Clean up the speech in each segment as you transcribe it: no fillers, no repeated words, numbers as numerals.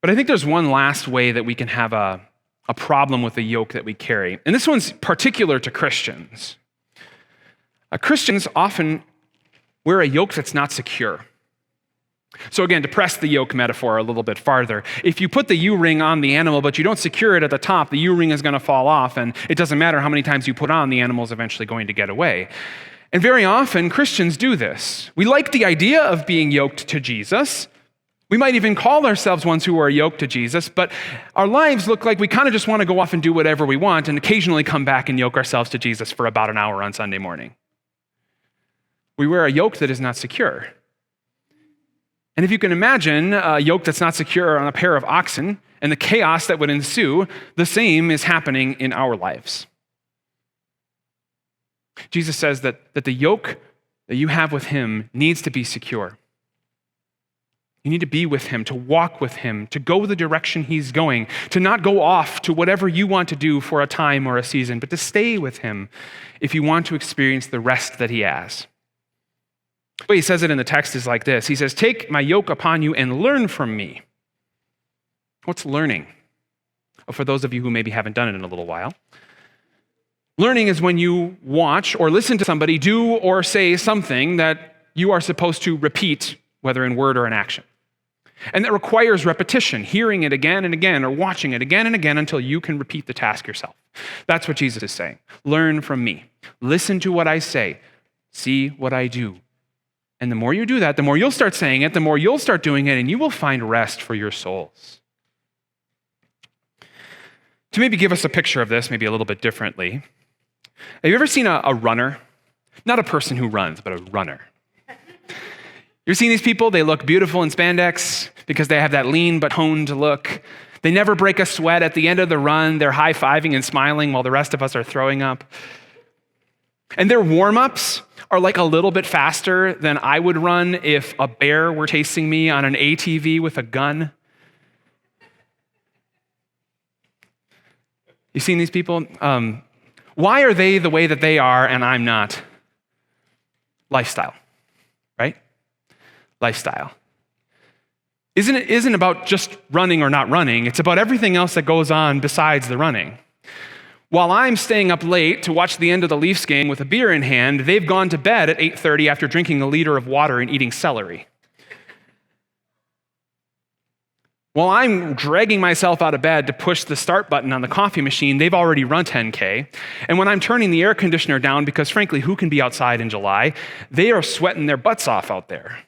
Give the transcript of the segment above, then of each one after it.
But I think there's one last way that we can have a problem with the yoke that we carry. And this one's particular to Christians. Christians often wear a yoke that's not secure. So again, to press the yoke metaphor a little bit farther, if you put the U-ring on the animal, but you don't secure it at the top, the U-ring is going to fall off, and it doesn't matter how many times you put on, the animal is eventually going to get away. And very often, Christians do this. We like the idea of being yoked to Jesus. We might even call ourselves ones who are yoked to Jesus, but our lives look like we kind of just want to go off and do whatever we want and occasionally come back and yoke ourselves to Jesus for about an hour on Sunday morning. We wear a yoke that is not secure. And if you can imagine a yoke that's not secure on a pair of oxen and the chaos that would ensue, the same is happening in our lives. Jesus says that the yoke that you have with him needs to be secure. You need to be with him, to walk with him, to go the direction he's going, to not go off to whatever you want to do for a time or a season, but to stay with him if you want to experience the rest that he has. The way he says it in the text is like this. He says, "Take my yoke upon you and learn from me." What's learning? Well, for those of you who maybe haven't done it in a little while, learning is when you watch or listen to somebody do or say something that you are supposed to repeat, whether in word or in action. And that requires repetition, hearing it again and again or watching it again and again until you can repeat the task yourself. That's what Jesus is saying. Learn from me. Listen to what I say. See what I do. And the more you do that, the more you'll start saying it, the more you'll start doing it, and you will find rest for your souls. To maybe give us a picture of this, maybe a little bit differently, have you ever seen a runner? Not a person who runs, but a runner. You've seen these people? They look beautiful in spandex because they have that lean but honed look. They never break a sweat. At the end of the run, they're high-fiving and smiling while the rest of us are throwing up. And their warm-ups are like a little bit faster than I would run if a bear were chasing me on an ATV with a gun. You seen these people? Why are they the way that they are and I'm not? Lifestyle, right? Lifestyle. Isn't about just running or not running. It's about everything else that goes on besides the running. While I'm staying up late to watch the end of the Leafs game with a beer in hand, they've gone to bed at 8:30 after drinking a liter of water and eating celery. While I'm dragging myself out of bed to push the start button on the coffee machine, they've already run 10K. And when I'm turning the air conditioner down, because frankly, who can be outside in July, they are sweating their butts off out there.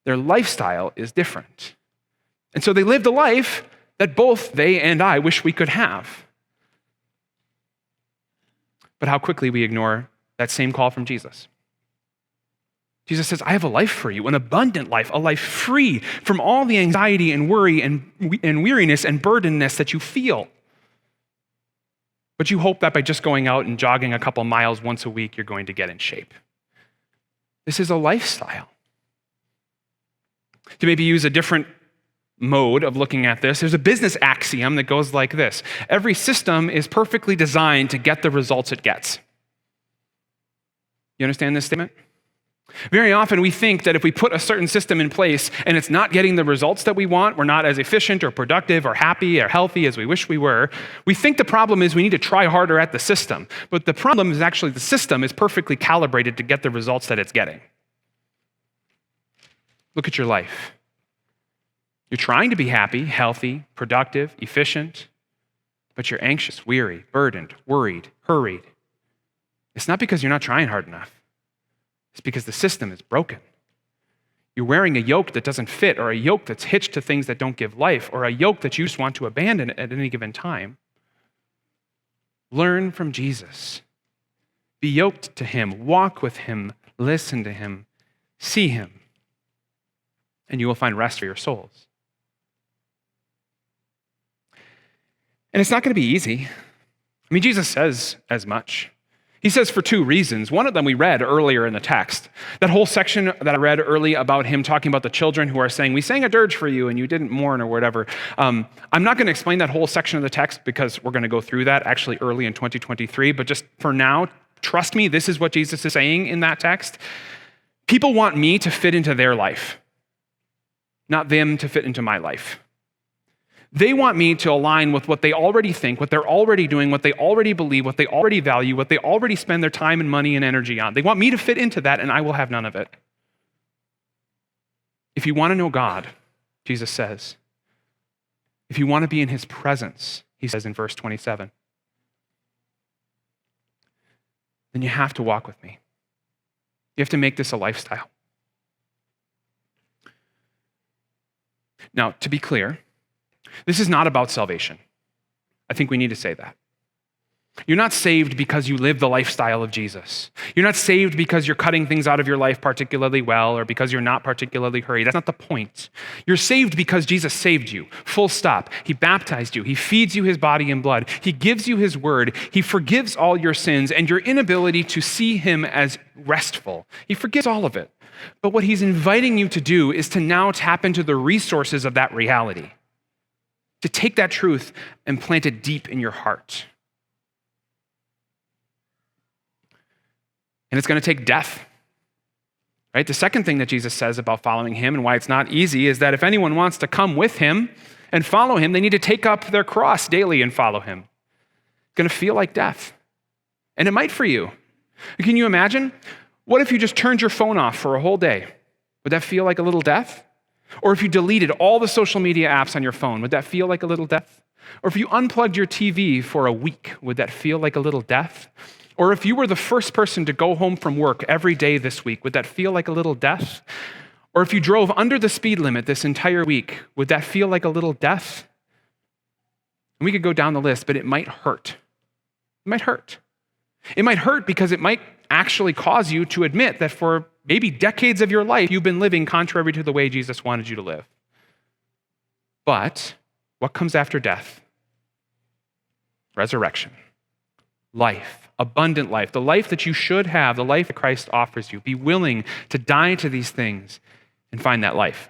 Their lifestyle is different. And so they lived a life that both they and I wish we could have. But how quickly we ignore that same call from Jesus. Jesus says, I have a life for you, an abundant life, a life free from all the anxiety and worry and weariness and burdenness that you feel. But you hope that by just going out and jogging a couple miles once a week, you're going to get in shape. This is a lifestyle. To maybe use a different mode of looking at this, there's a business axiom that goes like this. Every system is perfectly designed to get the results it gets. You understand this statement? Very often we think that if we put a certain system in place and it's not getting the results that we want, we're not as efficient or productive or happy or healthy as we wish we were, we think the problem is we need to try harder at the system. But the problem is actually the system is perfectly calibrated to get the results that it's getting. Look at your life. You're trying to be happy, healthy, productive, efficient, but you're anxious, weary, burdened, worried, hurried. It's not because you're not trying hard enough. It's because the system is broken. You're wearing a yoke that doesn't fit, or a yoke that's hitched to things that don't give life, or a yoke that you just want to abandon at any given time. Learn from Jesus. Be yoked to him. Walk with him. Listen to him. See him. And you will find rest for your souls. And it's not going to be easy. I mean, Jesus says as much. He says for two reasons. One of them we read earlier in the text. That whole section that I read early about him talking about the children who are saying, we sang a dirge for you and you didn't mourn or whatever. I'm not going to explain that whole section of the text because we're going to go through that actually early in 2023. But just for now, trust me, this is what Jesus is saying in that text. People want me to fit into their life, not them to fit into my life. They want me to align with what they already think, what they're already doing, what they already believe, what they already value, what they already spend their time and money and energy on. They want me to fit into that, and I will have none of it. If you want to know God, Jesus says, if you want to be in his presence, he says in verse 27, then you have to walk with me. You have to make this a lifestyle. Now, to be clear, this is not about salvation. I think we need to say that. You're not saved because you live the lifestyle of Jesus. You're not saved because you're cutting things out of your life particularly well or because you're not particularly hurried. That's not the point. You're saved because Jesus saved you, full stop. He baptized you. He feeds you his body and blood. He gives you his word. He forgives all your sins and your inability to see him as restful. He forgives all of it. But what he's inviting you to do is to now tap into the resources of that reality, to take that truth and plant it deep in your heart. And it's going to take death, right? The second thing that Jesus says about following him and why it's not easy is that if anyone wants to come with him and follow him, they need to take up their cross daily and follow him. It's going to feel like death. And it might for you. Can you imagine? What if you just turned your phone off for a whole day? Would that feel like a little death? Or if you deleted all the social media apps on your phone, would that feel like a little death? Or if you unplugged your TV for a week, would that feel like a little death? Or if you were the first person to go home from work every day this week, would that feel like a little death? Or if you drove under the speed limit this entire week, would that feel like a little death? And we could go down the list, but it might hurt. It might hurt. It might hurt because it might actually cause you to admit that for maybe decades of your life, you've been living contrary to the way Jesus wanted you to live. But what comes after death? Resurrection. Life, abundant life, the life that you should have, the life that Christ offers you. Be willing to die to these things and find that life.